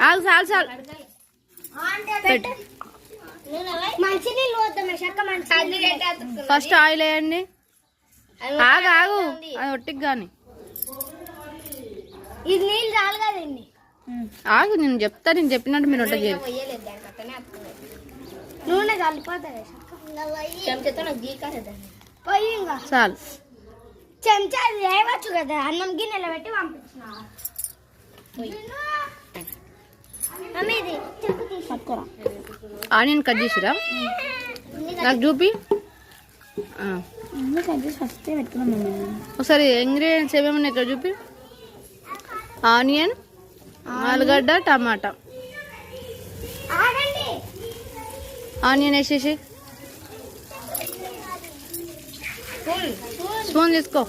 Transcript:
ఆగు చాలు చాలు ఫస్ట్ ఆయిల్ వేయండి. ఆగు ఆగు అది ఒట్టికి కానీ ఇది నీళ్ళు చాలు కదండి. ఆగు నేను చెప్తా, నేను చెప్పినట్టు మీరు వంట చేయాలి. నూనె కలిపోతుంది చాలు. చెంచా వేయవచ్చు కదా, అన్నం గిన్నెలో పెట్టి పంపించిన. ఆనియన్ కట్ చేసిరా నాకు చూపి. ఒకసారి ఇంగ్రీడియంట్స్ ఏమేమి ఇక్కడ చూపి. ఆనియన్, ఆలుగడ్డ, టమాటా. ఆనియన్ వేసేసి స్పూన్ తీసుకో.